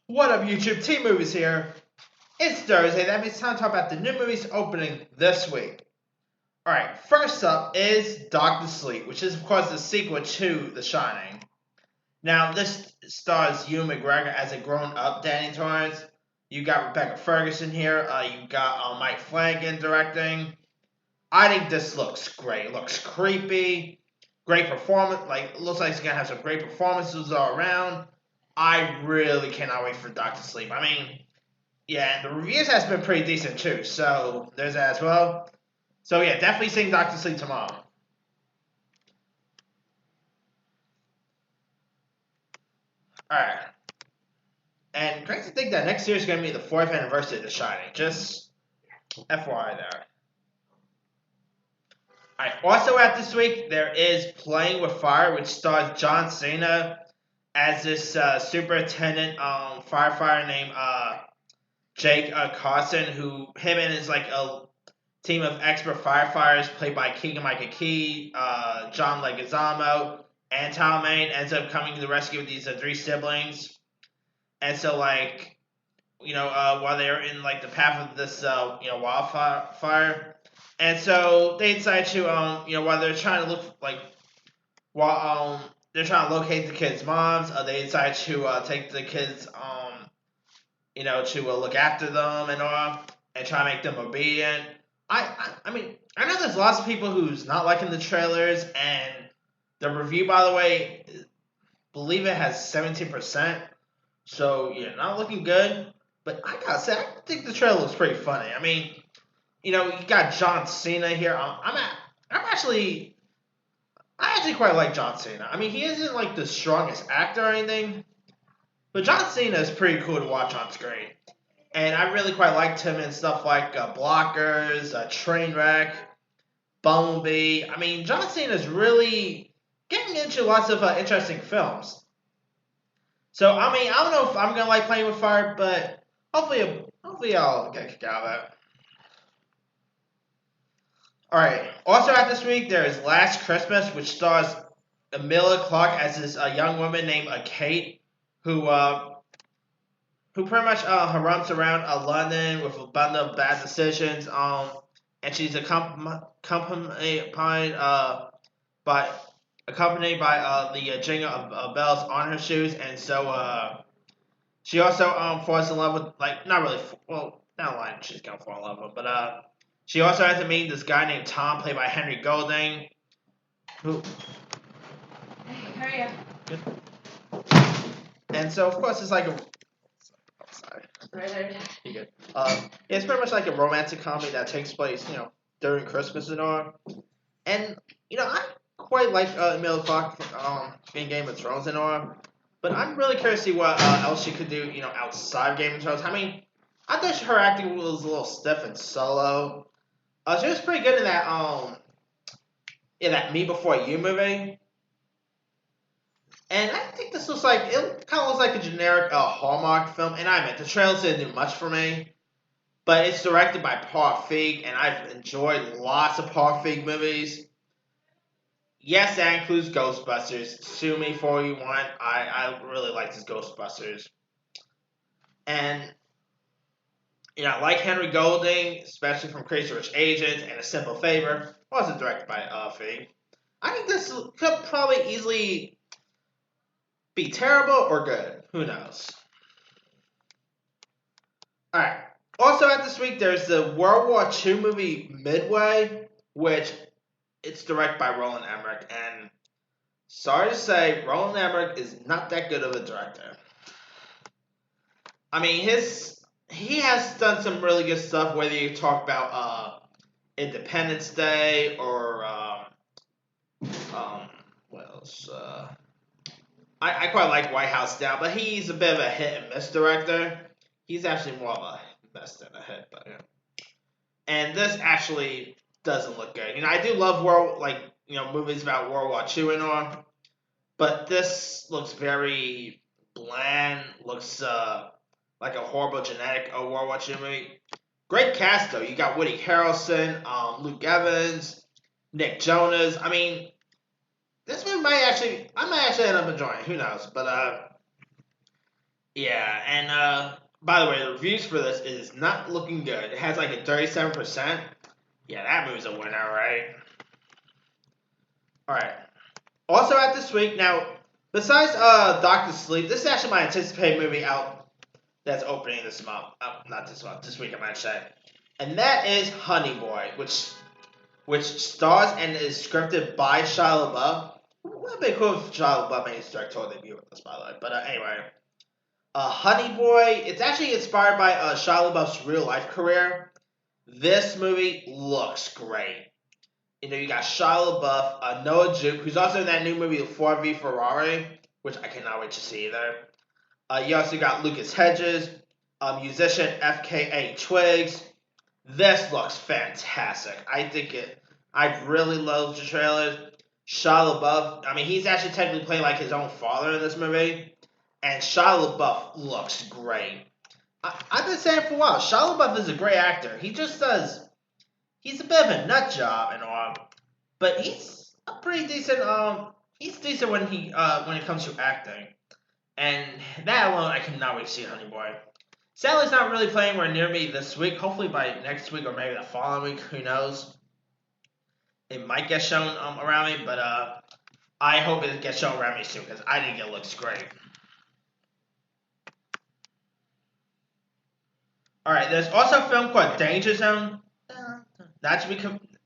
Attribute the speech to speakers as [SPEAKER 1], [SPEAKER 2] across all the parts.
[SPEAKER 1] What up, YouTube? T Movies here. It's Thursday. That means it's time to talk about the new movies opening this week. Alright, first up is Doctor Sleep, which is, of course, the sequel to The Shining. Now, this stars Ewan McGregor as a grown up Danny Torrance. You got Rebecca Ferguson here. You got Mike Flanagan directing. I think this looks great. It looks creepy. Great performance. It looks like it's going to have some great performances all around. I really cannot wait for Doctor Sleep. I mean, yeah, the reviews has been pretty decent too, so there's that as well. So yeah, definitely seeing Doctor Sleep tomorrow. Alright. And great to think that next year is going to be the 4th anniversary of The Shining. Just FYI there. Alright, also out this week, there is Playing with Fire, which stars John Cena as this superintendent firefighter named Jake Carson, him and his a team of expert firefighters played by Keegan-Michael Key, John Leguizamo, and Tom Maine ends up coming to the rescue of these 3 siblings. And so while they're in the path of this wildfire, and so they decide to while they're trying to they're trying to locate the kids' moms, they decide to take the kids to look after them and all, and try to make them obedient. I mean, I know there's lots of people who's not liking the trailers, and the review, by the way, believe it has 17%. So yeah, not looking good. But I gotta say, I think the trailer looks pretty funny. I mean, you got John Cena here. I actually quite like John Cena. I mean, he isn't the strongest actor or anything, but John Cena is pretty cool to watch on screen. And I really quite liked him in stuff like Blockers, Trainwreck, Bumblebee. I mean, John Cena is really getting into lots of interesting films. So, I mean, I don't know if I'm going to like Playing with Fire, but hopefully I'll get a kick out of that. Alright, also out this week, there is Last Christmas, which stars Emilia Clarke as this young woman named Kate, who pretty much runs around London with a bundle of bad decisions. And she's accompanied by the jingle of bells on her shoes, and so she also falls in love with not really not line she's gonna fall in love with, but she also has to meet this guy named Tom, played by Henry Golding, who.
[SPEAKER 2] Hey, how are you?
[SPEAKER 1] Good. And so of course it's sorry.
[SPEAKER 2] Right.
[SPEAKER 1] You good? It's pretty much like a romantic comedy that takes place, during Christmas and all. And I quite like Emilia Clarke in Game of Thrones and all. But I'm really curious to see what else she could do, outside of Game of Thrones. I mean, I thought her acting was a little stiff and Solo. She was pretty good in that Me Before You movie. And I think this looks like, it kind of looks like a generic Hallmark film. And I admit, the trailers didn't do much for me. But it's directed by Paul Feig, and I've enjoyed lots of Paul Feig movies. Yes, that includes Ghostbusters. Sue me for you want. I really like this Ghostbusters. And, I like Henry Golding, especially from Crazy Rich Asians and A Simple Favor. Also directed by Feig. I think this could probably easily be terrible or good. Who knows? Alright. Also out this week, there's the World War II movie Midway, which it's directed by Roland Emmerich, and sorry to say, Roland Emmerich is not that good of a director. I mean, he has done some really good stuff, whether you talk about Independence Day or what else? I quite like White House Down, but he's a bit of a hit and miss director. He's actually more of a miss than a hit, but yeah. And this actually doesn't look good. I do love movies about World War II and all, but this looks very bland. Looks like a horrible genetic World War II movie. Great cast though. You got Woody Harrelson, Luke Evans, Nick Jonas. I mean, this movie I might actually end up enjoying. Who knows? But Yeah, and by the way, the reviews for this is not looking good. It has like a 37%. Yeah, that movie's a winner, right? All right. Also out this week now. Besides Doctor Sleep, this is actually my anticipated movie out that's opening this month. Not this month. This week, I might say. And that is Honey Boy, which stars and is scripted by Shia LaBeouf. Would be cool if Shia LaBeouf made his directorial debut with this, by the way. But anyway, Honey Boy. It's actually inspired by Shia LaBeouf's real life career. This movie looks great. You know, you got Shia LaBeouf, Noah Jupe, who's also in that new movie, Ford v Ferrari, which I cannot wait to see either. You also got Lucas Hedges, musician FKA Twigs. This looks fantastic. I really love the trailers. Shia LaBeouf, I mean, he's actually technically playing like his own father in this movie, and Shia LaBeouf looks great. I've been saying for a while, Shia LaBeouf is a great actor. He's a bit of a nut job and all, but he's a pretty decent. He's decent when it comes to acting, and that alone, I cannot wait to see Honey Boy. Sadly, it's not really playing anywhere near me this week. Hopefully by next week or maybe the following week. Who knows? It might get shown around me, but I hope it gets shown around me soon because I think it looks great. All right, there's also a film called Danger Zone. Not to be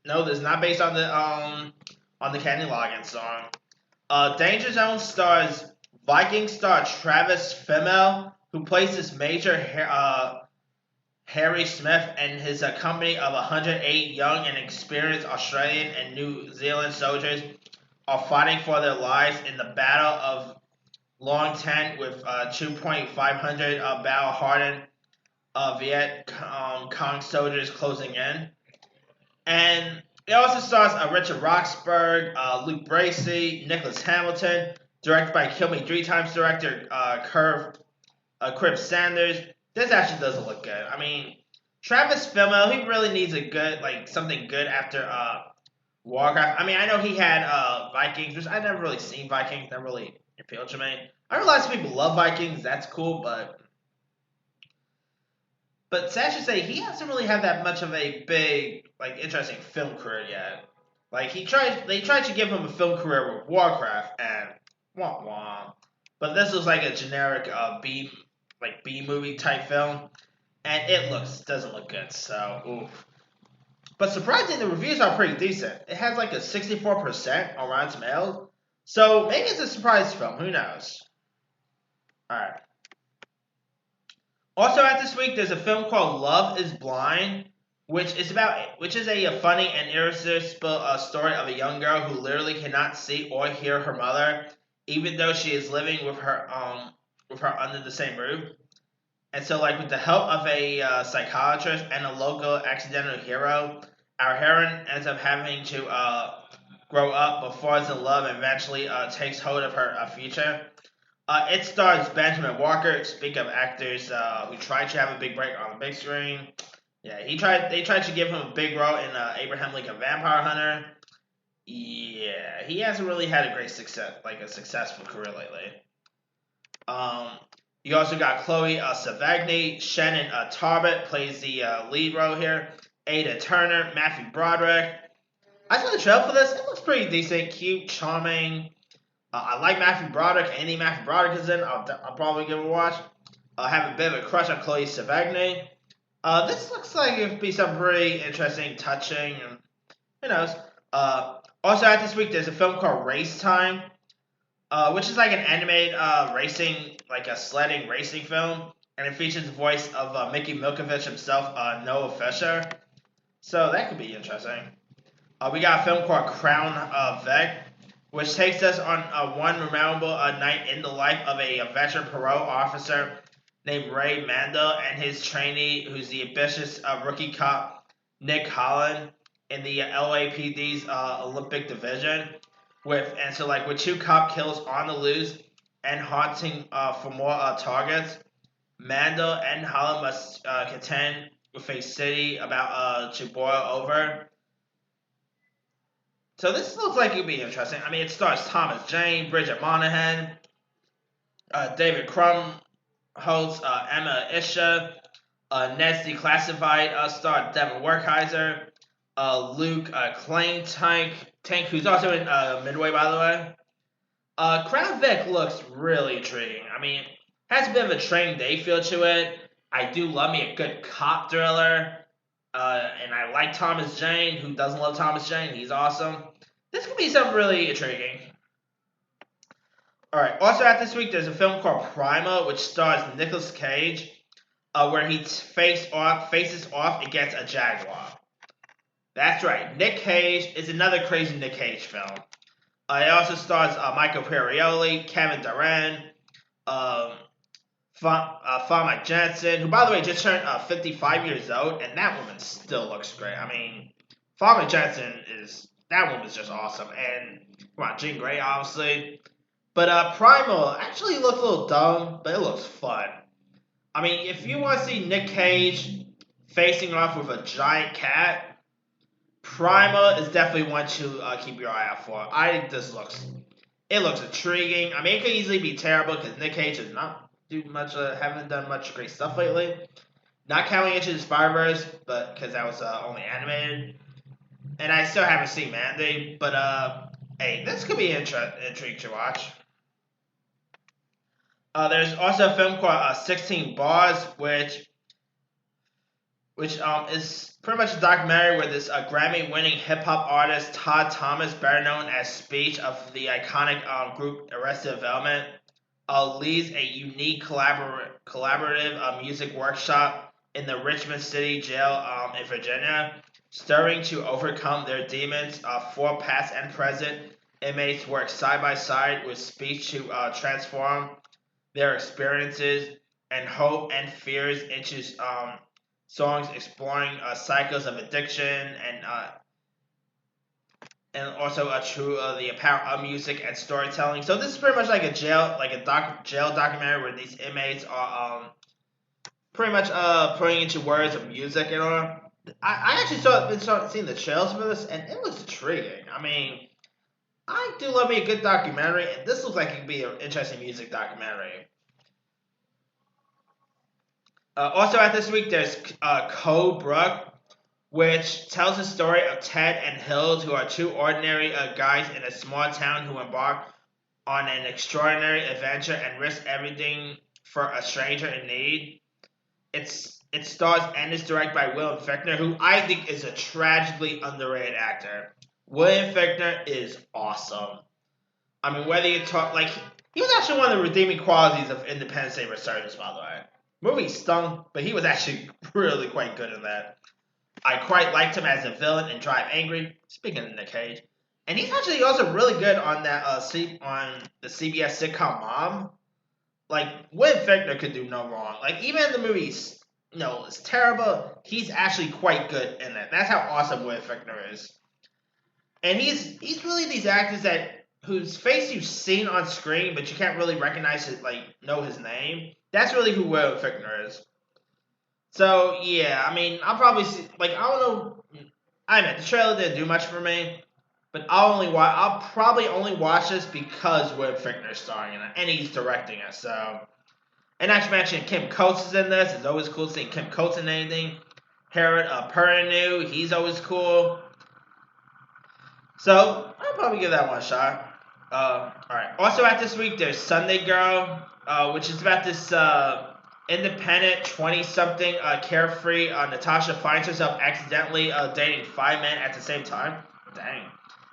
[SPEAKER 1] no, this is not based on the Kenny Loggins song. Danger Zone stars Viking star Travis Fimmel, who plays this major Harry Smith and his company of 108 young and experienced Australian and New Zealand soldiers are fighting for their lives in the Battle of Long Tan with 2,500 battle-hardened Viet Cong soldiers closing in. And it also stars Richard Roxburgh, Luke Bracey, Nicholas Hamilton, directed by Kill Me Three Times director Crib Sanders. This actually doesn't look good. I mean, Travis Fimmel, he really needs a good, like, something good after Warcraft. I mean, I know he had Vikings, which I never really seen Vikings. That really appealed to me. I know lots of people love Vikings. That's cool, but sad to say, he hasn't really had that much of a big, like, interesting film career yet. Like, they tried to give him a film career with Warcraft, and wah wah. But this was like a generic B movie type film, and it doesn't look good. So, oof. But surprisingly, the reviews are pretty decent. It has like a 64% on Rotten Tomatoes, so maybe it's a surprise film. Who knows? All right. Also, out this week, there's a film called Love Is Blind, which is a funny and irresistible story of a young girl who literally cannot see or hear her mother, even though she is living with her under the same roof. And so, like, with the help of a psychiatrist and a local accidental hero, our heroine ends up having to grow up, but falls in love and eventually takes hold of her future. It stars Benjamin Walker. Speak of actors who tried to have a big break on the big screen. Yeah, They tried to give him a big role in Abraham Lincoln Vampire Hunter. Yeah, he hasn't really had a great success, like a successful career lately. You also got Chloe Sevigny, Shannon Tarbett plays the lead role here. Ada Turner, Matthew Broderick. I saw the trailer for this. It looks pretty decent, cute, charming. I like Matthew Broderick. Anything Matthew Broderick is in, I'll probably give it a watch. I have a bit of a crush on Chloe Sevigny. This looks like it would be some pretty interesting, touching, and who knows. Also out this week, there's a film called Race Time, which is like an animated racing, like a sledding racing film, and it features the voice of Mickey Milkovich himself, Noah Fisher. So that could be interesting. We got a film called Crown Vic, which takes us on one memorable night in the life of a veteran parole officer named Ray Mandel and his trainee, who's the ambitious rookie cop Nick Holland in the LAPD's Olympic division. With two cop kills on the loose and haunting for more targets, Mandel and Holland must contend with a city about to boil over. So this looks like it would be interesting. I mean, it stars Thomas Jane, Bridget Monahan, David Crumb, hosts Emma Isha, Ned's Declassified star Devin Werkheiser, Luke Tank, who's also in Midway, by the way. Crown Vic looks really intriguing. I mean, has a bit of a training day feel to it. I do love me a good cop thriller. And I like Thomas Jane. Who doesn't love Thomas Jane? He's awesome. This could be something really intriguing. Alright, also out this week, there's a film called Prima, which stars Nicolas Cage, where he faces off against a jaguar. That's right, Nick Cage is another crazy Nick Cage film. It also stars Michael Imperioli, Kevin Durant, Fama Jansen, who, by the way, just turned 55 years old, and that woman still looks great. I mean, Fama Jansen that woman's just awesome. And, come on, Jean Grey, obviously. But Primal actually looks a little dumb, but it looks fun. I mean, if you want to see Nick Cage facing off with a giant cat, Prima is definitely one to keep your eye out for. I think it looks intriguing. I mean, it could easily be terrible because Nick Cage is not haven't done much great stuff lately. Not counting Into the Spider-Verse, but because that was only animated, and I still haven't seen Mandy. But hey, this could be intriguing to watch. There's also a film called 16 Bars, which is pretty much a documentary where this Grammy-winning hip-hop artist Todd Thomas, better known as Speech of the iconic group Arrested Development, leads a unique collaborative music workshop in the Richmond City Jail in Virginia, stirring to overcome their demons. Four past and present inmates work side by side with Speech to transform their experiences and hope and fears into songs exploring cycles of addiction and also the power of music and storytelling. So this is pretty much like a jail documentary where these inmates are pretty much putting into words of music and all. I actually been seeing the trailers for this, and it looks intriguing. I mean, I do love me a good documentary, and this looks like it could be an interesting music documentary. Also, at this week, there's Code Brook, which tells the story of Ted and Hills, who are two ordinary guys in a small town who embark on an extraordinary adventure and risk everything for a stranger in need. It stars and is directed by William Fichtner, who I think is a tragically underrated actor. William Fichtner is awesome. I mean, whether you talk he was actually one of the redeeming qualities of Independence Day Resurgence, by the way. Movie stung, but he was actually really quite good in that. I quite liked him as a villain in Drive Angry. Speaking of Nick Cage, and he's actually also really good on that on the CBS sitcom Mom. William Fichtner could do no wrong. Even in the movies, it's terrible. He's actually quite good in it. That's how awesome William Fichtner is. And he's really these actors whose face you've seen on screen, but you can't really recognize it, know his name. That's really who William Fichtner is. So yeah, I mean, I'll probably see. I don't know. I mean, the trailer didn't do much for me, but I'll probably only watch this because William Fichtner is starring in it and he's directing it. So, and not to mention Kim Coates is in this. It's always cool seeing Kim Coates in anything. Harold Perrineau, he's always cool. So I'll probably give that one a shot. All right. Also, at this week, there's Sunday Girl, which is about this independent 20-something carefree Natasha finds herself accidentally dating 5 men at the same time. Dang.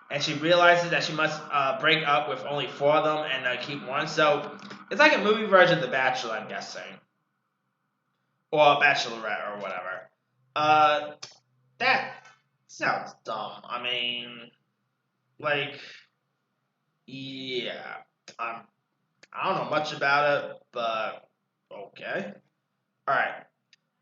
[SPEAKER 1] And she realizes that she must break up with only 4 of them and keep one. So it's like a movie version of The Bachelor, I'm guessing. Or Bachelorette or whatever. That sounds dumb. I mean, yeah. I don't know much about it, but okay. Alright.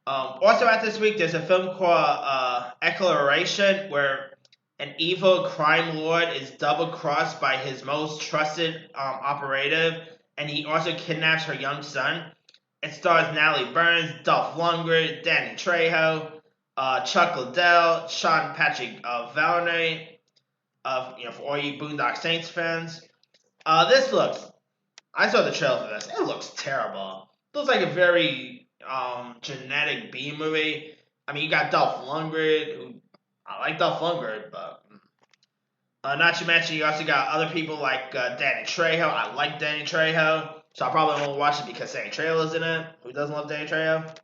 [SPEAKER 1] Also at this week, there's a film called Exploration, where an evil crime lord is double-crossed by his most trusted operative, and he also kidnaps her young son. It stars Natalie Burns, Dolph Lundgren, Danny Trejo, Chuck Liddell, Sean Patrick Valerie, for all you Boondock Saints fans. I saw the trailer for this. It looks terrible. looks like a very genetic B movie. I mean, you got Dolph Lundgren, who I like Dolph Lundgren, but not to mention you also got other people like Danny Trejo. I like Danny Trejo, so I probably won't watch it because Danny Trejo is in it. Who doesn't love Danny Trejo?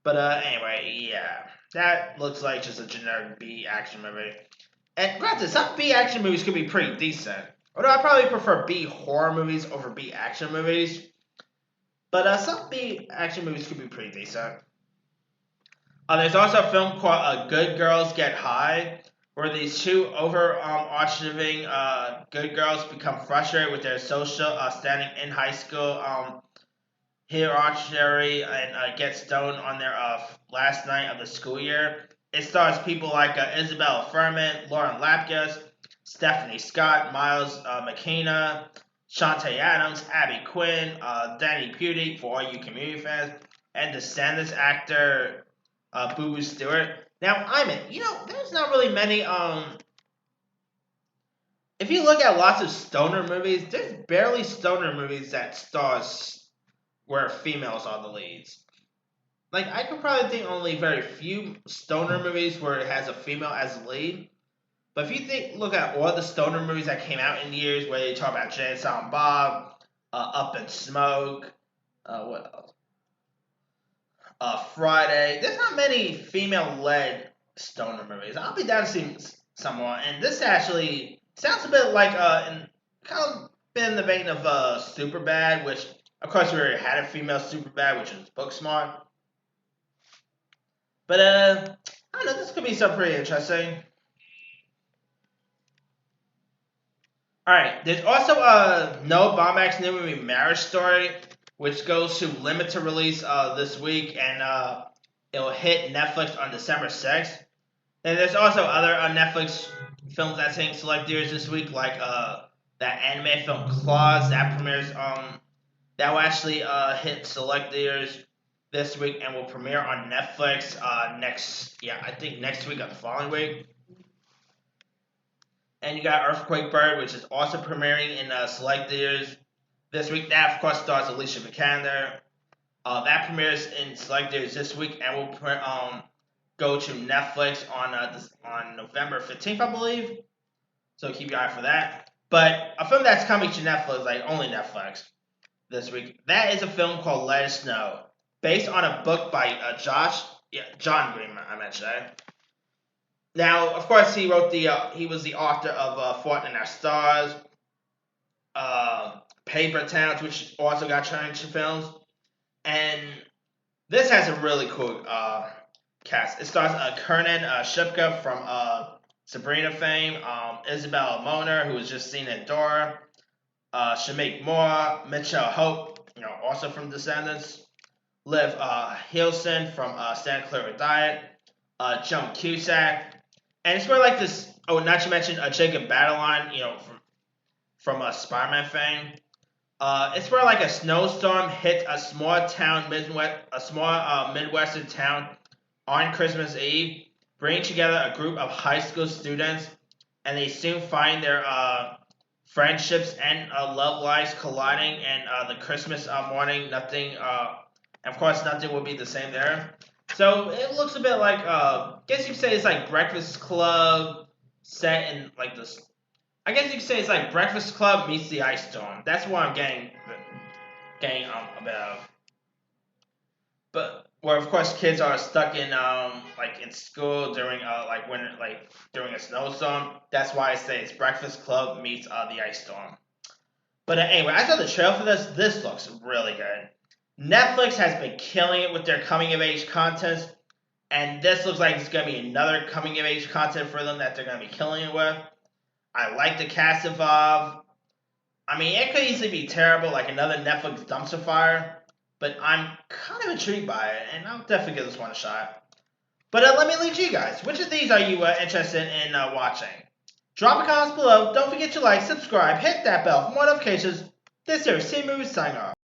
[SPEAKER 1] But anyway, yeah, that looks like just a generic B action movie. And granted, some B action movies could be pretty decent. Although I probably prefer B horror movies over B action movies. But some B action movies could be pretty decent. There's also a film called Good Girls Get High, where these two overachieving good girls become frustrated with their social standing in high school hierarchy and get stoned on their last night of the school year. It stars people like Isabella Furman, Lauren Lapkus, Stephanie Scott, Miles McKenna, Shantae Adams, Abby Quinn, Danny Pudi, for all you Community fans, and Descendants actor Boo Boo Stewart. Now, there's not really many, if you look at lots of stoner movies, there's barely stoner movies that stars where females are the leads. Like, I could probably think only very few stoner movies where it has a female as the lead. But if you look at all the stoner movies that came out in the years, where you talk about Jay and Silent Bob, Up in Smoke, what else? Friday. There's not many female-led stoner movies. I'll be down to see some more. And this actually sounds a bit like kind of been in the vein of Superbad, which of course we already had a female Superbad, which is Booksmart. But I don't know. This could be something pretty interesting. Alright, there's also Noah Baumbach's new movie, Marriage Story, which goes to limited release this week, and it'll hit Netflix on December 6th. And there's also other Netflix films that's hitting select theaters this week, like that anime film Claws, that premieres that will actually hit select theaters this week and will premiere on Netflix next week or the following week. And you got Earthquake Bird, which is also premiering in select theaters this week. That, of course, stars Alicia Vikander. That premieres in select theaters this week and will go to Netflix on November 15th, I believe. So keep your eye for that. But a film that's coming to Netflix, like only Netflix, this week, that is a film called Let It Snow, based on a book by John Green, I meant to say. Now, of course, he was the author of Fault in Our Stars, Paper Towns, which also got turned into films, and this has a really cool cast. It stars Kernan Shipka from Sabrina fame, Isabella Moner, who was just seen in Dora, Shameik Moore, Mitchell Hope, also from Descendants, Liv Hilson from Santa Clara Diet, Joan Cusack, and it's where like this. Oh, not to mention Jacob Batalon, from Spider-Man fame. It's where like a snowstorm hit a small Midwestern town on Christmas Eve, bringing together a group of high school students, and they soon find their friendships and love lives colliding. And the Christmas morning, nothing will be the same there. So it looks a bit like, guess you could say it's like Breakfast Club set in like this. I guess you could say it's like Breakfast Club meets the Ice Storm. That's what I'm getting a bit of. But where of course kids are stuck in in school during winter, during a snowstorm. That's why I say it's Breakfast Club meets the Ice Storm. But anyway, I saw the trailer for this. This looks really good. Netflix has been killing it with their coming-of-age content, and this looks like it's going to be another coming-of-age content for them that they're going to be killing it with. I like the cast involved. I mean, it could easily be terrible, like another Netflix dumpster fire, but I'm kind of intrigued by it, and I'll definitely give this one a shot. But let me lead you guys. Which of these are you interested in watching? Drop a comment below. Don't forget to like, subscribe, hit that bell for more notifications. This here is C-Movies signing off.